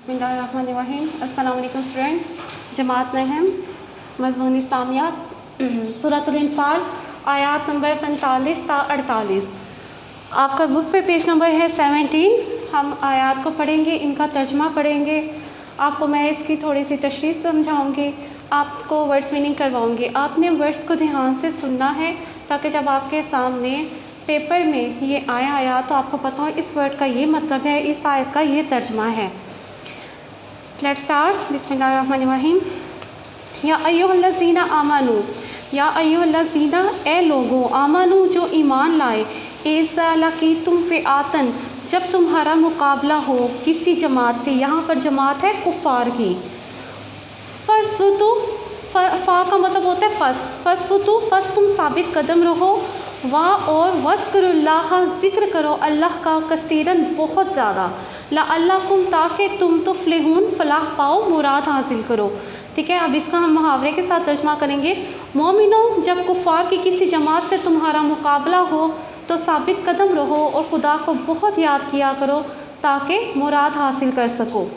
बिस्मिल्लाहिर्रहमानिर्रहीम। अस्सलाम वालेकुम स्टूडेंट्स। जमात नहम मज़मून इस्लामियात सूरतुल इन्फाल आयात नंबर 45 ता 48। आपका बुक पे पेज नंबर है 17। हम आयात को पढ़ेंगे, इनका तर्जमा पढ़ेंगे, आपको मैं इसकी थोड़ी सी तशरीह समझाऊंगी, आपको वर्ड्स मीनिंग करवाऊंगी। आपने वर्ड्स को ध्यान से सुनना है ताकि जब आपके सामने पेपर में ये आया तो आपको पता हो इस वर्ड का ये मतलब है, इस आयत का ये तर्जमा है। Let's start. बिस्मिल्लाहिर्रहमानिर्रहीम। या अय्युहल्लज़ीना आमनू, या अय्युहल्लज़ीना ए लोगों, आमनू जो ईमान लाए, ऐसा लकी तुम फ़िआतन जब तुम्हारा मुकाबला हो किसी जमात से। यहाँ पर जमात है कुफ़ार की। फस्बुतु, फ़ा का मतलब होता है फस्बुतु, फस तुम साबित कदम रहो, वाह और वज़्कुरुल्लाह ज़िक्र करो अल्लाह का, कसीरन बहुत ज़्यादा, लअल्लकुम ताकि तुम तुफ़्लिहून फलाह पाओ, मुराद हासिल करो। ठीक है, अब इसका हम मुहावरे के साथ तर्जमा करेंगे। मोमिनो, जब कुफ़ार की किसी जमात से तुम्हारा मुकाबला हो तो साबित कदम रहो और खुदा को बहुत याद किया करो ताकि मुराद हासिल कर सको।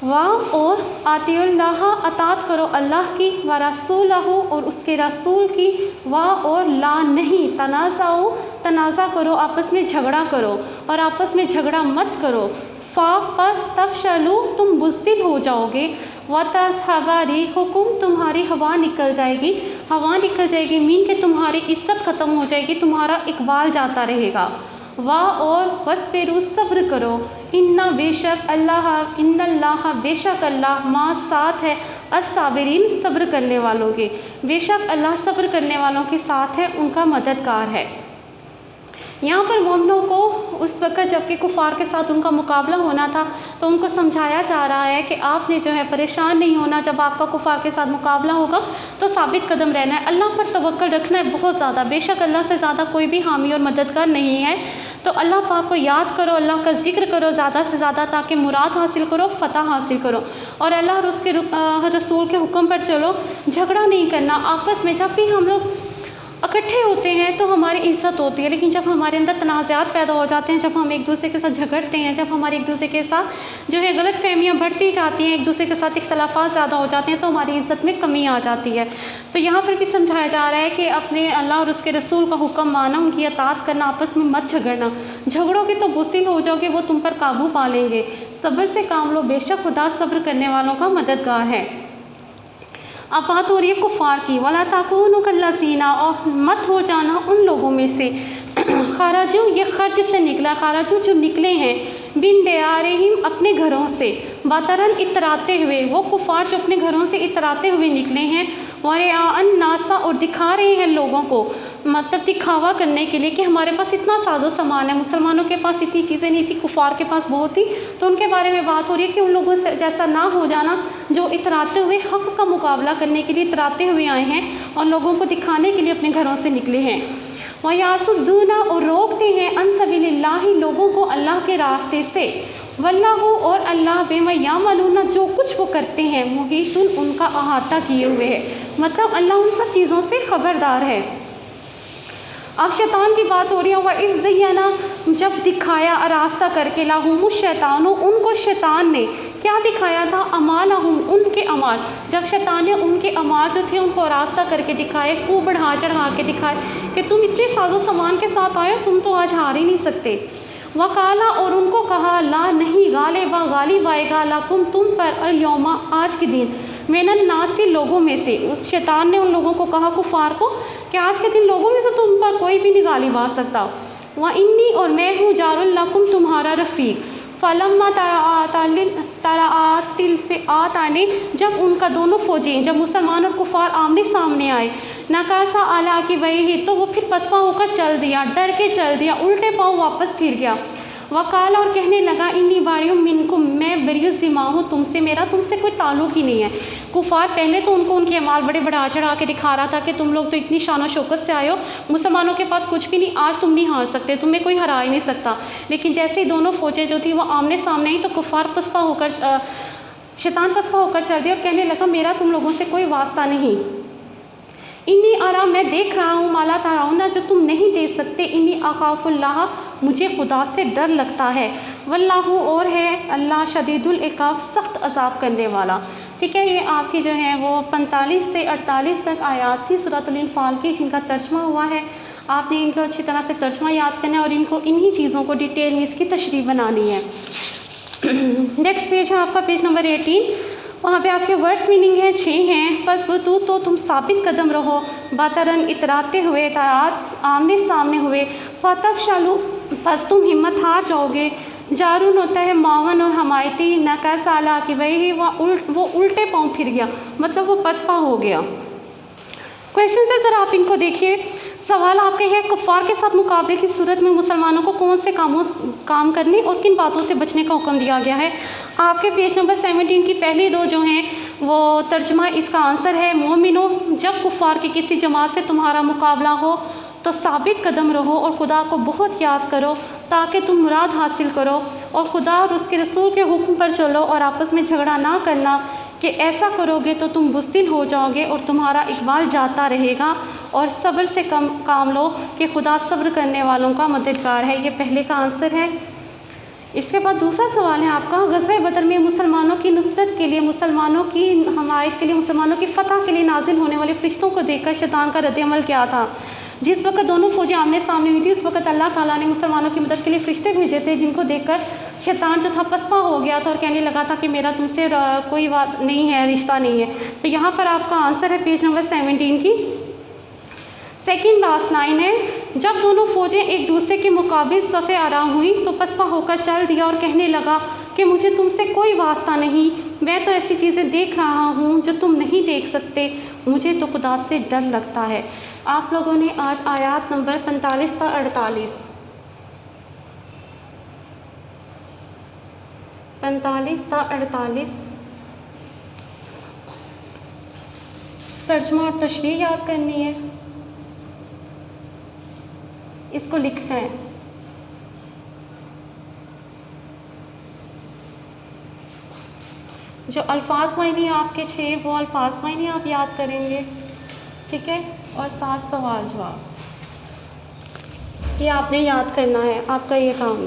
वाह और आतिउल्लाह, अतात करो अल्लाह की, व रसूलहू और उसके रसूल की, वाह और ला नहीं, तनाज़ाओ तनाज़ा करो, आपस में झगड़ा करो और आपस में झगड़ा मत करो। फ़ा पस तफ़शलू तुम बुज़दिल हो जाओगे, व तज़हबा रिहुकुम तुम्हारी हवा निकल जाएगी, हवा निकल जाएगी मीन के तुम्हारी इज़्ज़त ख़त्म हो जाएगी, तुम्हारा इकबाल जाता रहेगा। वाह और वस्बिरु सब्र करो, इन्ना बेशक अल्लाह, इन्नल्लाह बेशक अल्लाह, माँ साथ है, अस्साबिरीन सब्र करने वालों के, बेशक अल्लाह सब्र करने वालों के साथ है, उनका मददगार है। यहाँ पर मोमिनों को उस वक़्त जबकि कुफ़ार के साथ उनका मुकाबला होना था तो उनको समझाया जा रहा है कि आपने जो है परेशान नहीं होना, जब आपका कुफ़ार के साथ मुकाबला होगा तो साबित कदम रहना है, अल्लाह पर तवक्कुल रखना है बहुत ज़्यादा, बेशक अल्लाह से ज़्यादा कोई भी हामी और मददगार नहीं है। तो अल्लाह पाक को याद करो, अल्लाह का ज़िक्र करो ज़्यादा से ज़्यादा ताकि मुराद हासिल करो, फ़तह हासिल करो, और अल्लाह और उसके रसूल के हुक्म पर चलो। झगड़ा नहीं करना आपस में। जब भी हम लोग इकट्ठे होते हैं तो हमारी इज़्ज़त होती है, लेकिन जब हमारे अंदर तनाज़ात पैदा हो जाते हैं, जब हम एक दूसरे के साथ झगड़ते हैं, जब हमारे एक दूसरे के साथ जो है गलत फहमियाँ बढ़ती जाती हैं, एक दूसरे के साथ इख्तलाफात ज़्यादा हो जाते हैं, तो हमारी इज़्ज़त में कमी आ जाती है। तो यहाँ पर भी समझाया जा रहा है कि अपने अल्लाह और उसके रसूल का हुक्म माना, उनकी अतात करना, आपस में मत झगड़ना। झगड़ोगे तो बुज़दिल हो जाओगे, वो तुम पर काबू पा लेंगे। सब्र से काम लो, बेशक खुदा सब्र करने वालों का मददगार है। अब बात हो रही है कुफ़ार की। वला ताकूनु कल्लज़ीना, और मत हो जाना उन लोगों में से, खाराजू ये खर्च से निकला, खाराजू जो निकले हैं, बिन दियारिहिम अपने घरों से, बतरन इतराते हुए, वो कुफ़ार जो अपने घरों से इतराते हुए निकले हैं, वरियाअन नासा और दिखा रहे हैं लोगों को, मतलब दिखावा करने के लिए कि हमारे पास इतना साजो सामान है। मुसलमानों के पास इतनी चीज़ें नहीं थी, कुफ़ार के पास बहुत थी। तो उनके बारे में बात हो रही है कि उन लोगों से जैसा ना हो जाना जो इतराते हुए हक़ का मुकाबला करने के लिए इतराते हुए आए हैं और लोगों को दिखाने के लिए अपने घरों से निकले हैं। वयासुद्दूना और रोकते हैं, अन सबीलिल्लाहि लोगों को अल्लाह के रास्ते से, वल्लाहु और अल्लाह बेमा यामलूना जो कुछ वो करते हैं, मुहीतुन उनका अहाता किए हुए है, मतलब अल्लाह उन सब चीज़ों से ख़बरदार है। अब शैतान की बात हो रही है। वह इज़्ज़यना जब दिखाया रास्ता करके, लाहुमु शैतानु उनको शैतान ने क्या दिखाया था, अमालहुम उनके अमाल, जब शैतान ने उनके अमाल जो थे उनको रास्ता करके दिखाए, खूब बढ़ा चढ़ा के दिखाए कि तुम इतने साजो सामान के साथ आए हो, तुम तो आज हार ही नहीं सकते। वकाला और उनको कहा, ला नहीं, गालिबा गालिब आएगा, लाकुम तुम पर, अल यौमा आज के दिन, मिनन नासी लोगों में से। उस शैतान ने उन लोगों को कहा कुफ़ार को कि आज के दिन लोगों में से तुम पर कोई भी नहीं गालिब आ सकता। व इन्नी और मैं हूँ जारुल लकुम तुम्हारा रफ़ीक। फ़लम्मा तराआतिल फ़िआतानी जब उनका दोनों फ़ौजें, जब मुसलमान और कुफ़ार आमने सामने आए, नकासा आला की वही तो वो फिर पसपा होकर चल दिया, डर के चल दिया, उल्टे पाँव वापस फिर गया। वकाल और कहने लगा, इन्नी बारियों मिनकुम मैं बरियज़िमा हूँ तुमसे, मेरा तुमसे कोई ताल्लुक़ ही नहीं है। कुफ़ार पहले तो उनको उनके अमाल बड़े बढ़ा चढ़ा के दिखा रहा था कि तुम लोग तो इतनी शान और शौकत से आए हो, मुसलमानों के पास कुछ भी नहीं, आज तुम नहीं हार सकते, तुम्हें कोई हरा ही नहीं सकता। लेकिन जैसे ही दोनों फ़ौजें जो थी वो आमने सामने ही तो कुफ़ार पसपा होकर, शैतान पसपा होकर चल दिया और कहने लगा, मेरा तुम लोगों से कोई वास्ता नहीं। इन्नी आराम मैं देख रहा हूँ, माला ताराउना जो तुम नहीं देख सकते, इन्नी अखाफुल्लाह مجھے خدا سے ڈر لگتا ہے، واللہ اور ہے اللہ شدید العقاب سخت عذاب کرنے والا۔ ٹھیک ہے، یہ آپ کی جو ہے وہ 45 سے 48 تک آیات تھی سورۃ الانفال کی، جن کا ترجمہ ہوا ہے۔ آپ نے ان کو اچھی طرح سے ترجمہ یاد کرنا ہے اور ان کو انہی چیزوں کو ڈیٹیل میں اس کی تشریح بنانی ہے۔ نیکسٹ پیج ہے آپ کا پیج نمبر 18، وہاں پہ آپ کے ورڈس میننگ ہیں 6 ہیں۔ فَاثْبُتُوا تو تم ثابت قدم رہو، بَطَرًا اتراتے ہوئے، اطاعت آمنے سامنے ہوئے، فَتَفْشَلُوا پس تم ہمت ہار جاؤ گے۔ جارون ہوتا ہے معاون اور حمایتی، نَکَصَ عَلَىٰ عَقِبَیہِ وہ الٹے پاؤں پھر گیا، مطلب وہ پسپا ہو گیا۔ کویشچنز ہے، ذرا آپ ان کو دیکھیے۔ سوال آپ کے ہے کفار کے ساتھ مقابلے کی صورت میں مسلمانوں کو کون سے کام کرنے اور کن باتوں سے بچنے کا حکم دیا گیا ہے۔ آپ کے پیج نمبر 17 کی پہلی دو جو ہیں وہ ترجمہ اس کا آنسر ہے، مومنو جب کفار کی کسی جماعت سے تمہارا مقابلہ ہو تو ثابت قدم رہو اور خدا کو بہت یاد کرو تاکہ تم مراد حاصل کرو، اور خدا اور اس کے رسول کے حکم پر چلو اور آپس میں جھگڑا نہ کرنا، کہ ایسا کرو گے تو تم بزدل ہو جاؤ گے اور تمہارا اقبال جاتا رہے گا، اور صبر سے کام لو کہ خدا صبر کرنے والوں کا مددگار ہے۔ یہ پہلے کا آنسر ہے۔ اس کے بعد دوسرا سوال ہے آپ کا، غزوہ بدر میں مسلمانوں کی نصرت کے لیے، مسلمانوں کی حمایت کے لیے، مسلمانوں کی فتح کے لیے نازل ہونے والے فرشتوں کو دیکھ کر شیطان کا رد عمل کیا تھا؟ جس وقت دونوں فوجیں آمنے سامنے ہوئی تھی اس وقت اللہ تعالیٰ نے مسلمانوں کی مدد کے لیے فرشتے بھیجے تھے، جن کو دیکھ کر شیطان جو تھا پسپا ہو گیا تھا اور کہنے لگا تھا کہ میرا تم سے کوئی بات نہیں ہے، رشتہ نہیں ہے۔ تو یہاں پر آپ کا آنسر ہے پیج نمبر 17 کی سیکنڈ لاسٹ لائن ہے، جب دونوں فوجیں ایک دوسرے کے مقابل صف آرام ہوئی تو پسپا ہو کر چل دیا اور کہنے لگا کہ مجھے تم سے کوئی واسطہ نہیں، میں تو ایسی چیزیں دیکھ رہا ہوں جو تم نہیں دیکھ سکتے، مجھے تو خدا سے ڈر لگتا ہے۔ آپ لوگوں نے آج آیات نمبر 45 تا 48 ترجمہ اور تشریح یاد کرنی ہے، اس کو لکھنا ہے۔ جو الفاظ معنی آپ کے 6 وہ الفاظ معنی آپ یاد کریں گے، ٹھیک ہے، اور 7 سوال جواب، یہ آپ نے یاد کرنا ہے، آپ کا یہ کام ہے۔